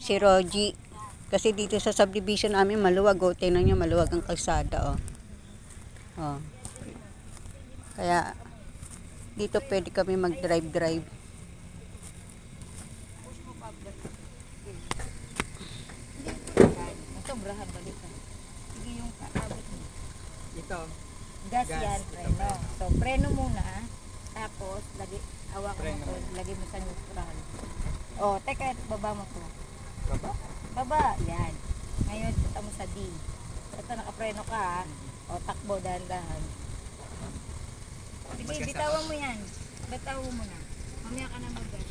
si Rogie. Kasi dito sa subdivision namin maluwag, oh. Tingnan nyo, maluwag ang kalsada, oh. Oh. Kaya dito pwede kami mag-drive-drive. Sobrahan balik ka. Sige yung kaabot mo. Ito. Gas Gas, yan, ito, preno. preno. So, preno muna. Tapos, hawakan mo Preno. to. Lagay mo sa neutral. O, teka, baba mo to. Baba. Baba, yan. Ngayon, punta mo sa D. Ito, nakapreno ka, ha? O, takbo, dahan-dahan. Sige, Magkasama. bitawan mo yan. Bitawan mo na. Mamaya ka na mag-gas.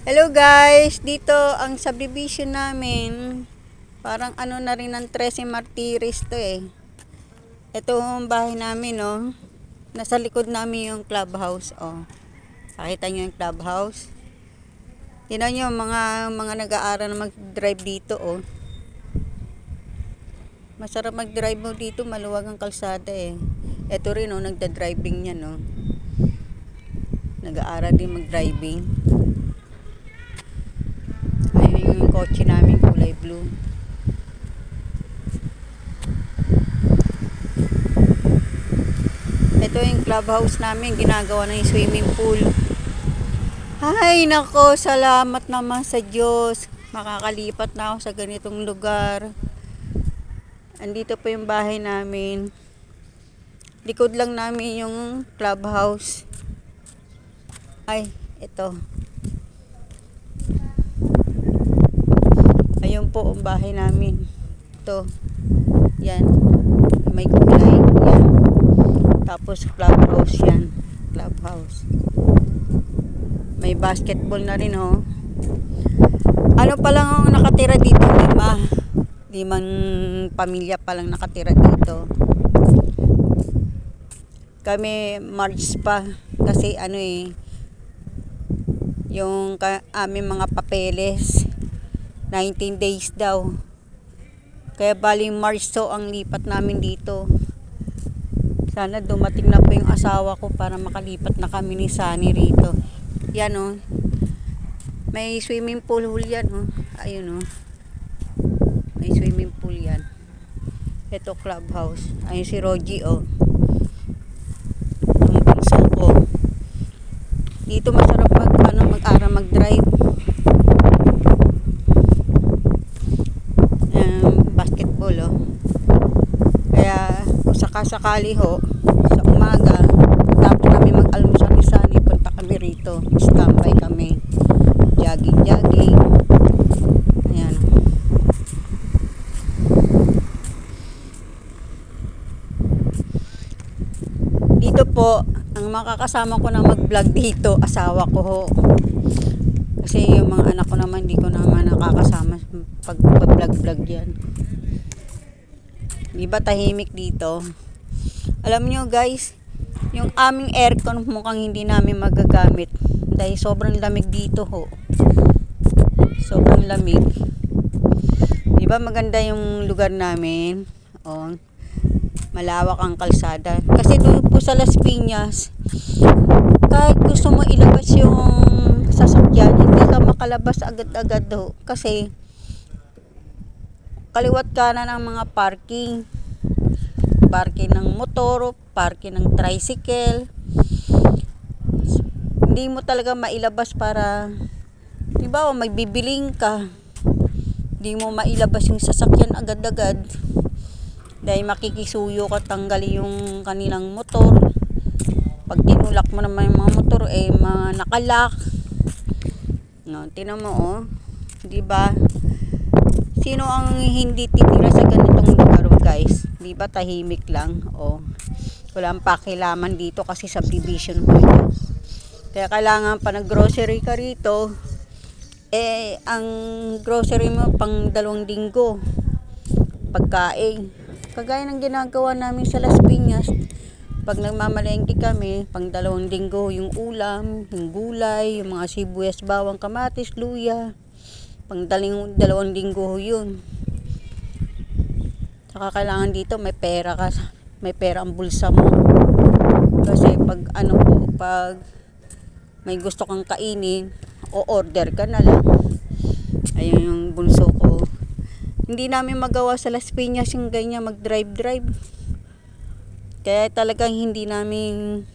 Hello guys, dito ang subdivision namin. Parang ano na rin ng 13 Martires to eh. Ito ang bahay namin, oh. Nasa likod namin yung clubhouse, oh. Pakita nyo yung clubhouse. Tingnan nyo mga nag-aaral na mag-drive dito, oh. Masarap mag-drive mo dito, maluwag ang kalsada eh. Ito rin, oh, nagda-driving yan, oh. Nag-aaral din mag-driving. Ayun yung kotse namin, kulay blue. Ito yung clubhouse namin, ginagawa ng swimming pool. Ay, nako, salamat naman sa Diyos. Makakalipat na ako sa ganitong lugar. Andito pa yung bahay namin. Likod lang namin yung clubhouse. Ay, ito. Ayun po ang bahay namin. Ito. Yan. May kulay. Yan. Tapos clubhouse yan. Clubhouse. May basketball na rin, oh. Ano pa lang ang nakatira dito? 5. 5 pamilya pa lang nakatira dito. Kami March pa. Kasi ano eh, yung aming mga papeles 19 days daw. Kaya baling March so ang lipat namin dito. Sana dumating na po yung asawa ko para makalipat na kami ni Sunny rito. Yan, oh. May swimming pool yan, oh. Ayun, oh. May swimming pool yan. Ito clubhouse. Ayun si Rogie, oh. Yung bunso ko. Dito masarap mag-aral mag-drive. Basketball, oh. Kaya kung sakasakali ho sa umaga tapos kami mag-almusal ni Sunny, punta kami rito, standby kami, jogging. Ayan. Dito po ang makakasama ko na mag-vlog dito, asawa ko ho. Kasi yung mga anak ko naman, hindi ko naman nakakasama pag vlog yan. Di ba tahimik dito? Alam nyo guys, yung aming aircon mukhang hindi namin magagamit dahil sobrang lamig dito ho. Sobrang lamig. Di ba maganda yung lugar namin? Oh, malawak ang kalsada. Kasi doon po sa Las Piñas, kahit gusto mo ilabas yung sasakyan, hindi ka makalabas agad-agad ho. Kasi kaliwat kanan ng mga parking ng motor, parking ng tricycle. Hindi mo talaga mailabas para, di ba, may bibiling ka, hindi mo mailabas yung sasakyan agad-agad dahil makikisuyo ka, tanggali yung kanilang motor. Pag tinulak mo naman yung mga motor mga nakalak, no, tinan mo, oh, di ba? Sino ang hindi titira sa ganitong lugar, guys? Di ba tahimik lang? O, walang pakilaman dito kasi subdivision ko ito. Kaya kailangan pa nag-grocery ka rito. Ang grocery mo pang 2 linggo. Pagkain. Kagaya ng ginagawa namin sa Las Piñas. Pag nagmamalengke kami, pang 2 linggo yung ulam, yung gulay, yung mga sibuyas, bawang, kamatis, luya. Pang 2 linggo yun. Saka kailangan dito may pera ka, may pera ang bulsa mo. Kasi pag pag may gusto kang kainin, o order ka na lang. Ayun yung bunso ko. Hindi namin magawa sa Las Piñas yung ganyan mag-drive-drive. Kaya talagang hindi namin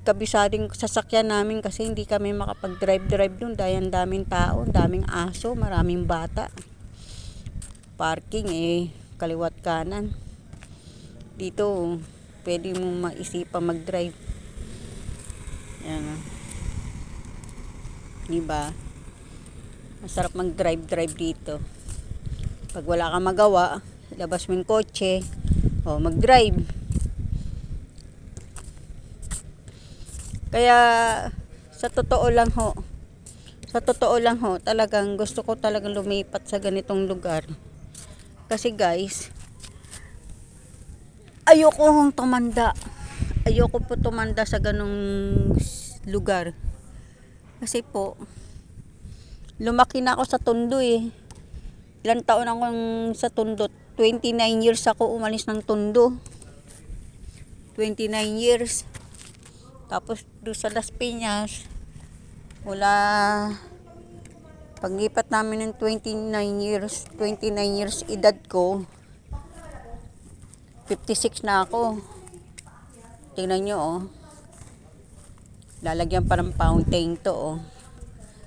kabisado yung sasakyan namin kasi hindi kami makapag-drive-drive dun dahil ang daming tao, daming aso, maraming bata. Parking kaliwat kanan. Dito pwede mo maisipang mag-drive. Yan. Diba? Masarap mag-drive-drive dito. Pag wala kang magawa, labas mo yung kotse, mag-drive. Kaya sa totoo lang ho, talagang gusto ko talagang lumipat sa ganitong lugar. Kasi guys, ayoko po tumanda sa ganong lugar. Kasi po, lumaki na ako sa Tondo Ilang taon akong sa Tondo? 29 years ako umalis ng Tondo. 29 years. Tapos doon sa Las Piñas, paglipat namin ng 29 years edad ko, 56 na ako. Tingnan nyo lalagyan pa ng fountain to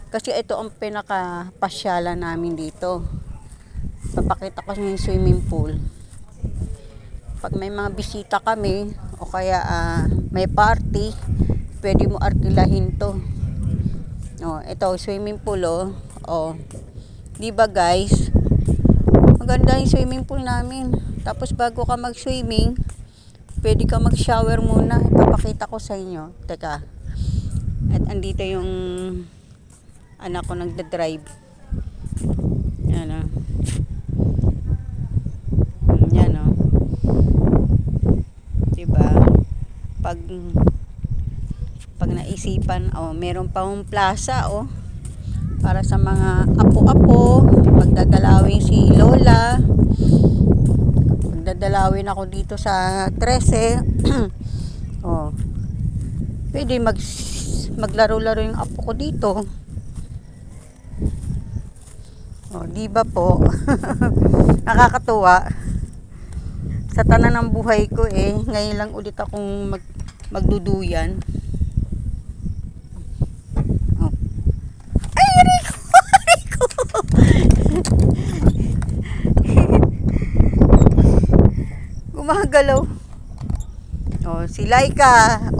Kasi ito ang pinaka-pasyalan namin dito. Papakita ko yung swimming pool. Pag may mga bisita kami o kaya may party, pwede mo arkilahin to. Ito swimming pool Di ba guys? Maganda yung swimming pool namin. Tapos bago ka mag-swimming, pwede ka mag-shower muna. Ipapakita ko sa inyo. Teka. At andito yung anak ko nagda-drive. Yan Yan Diba? Pag naisipan, meron pa akong plaza para sa mga apo-apo, pagdadalawin si Lola. Pagdadalawin ako dito sa 13. Pwede maglaro-laro yung apo ko dito. Di ba po? Nakakatuwa. Sa tanan ng buhay ko ngayon lang ulit akong magduduyan. Ay, Rico! Gumagalaw. Si Laika,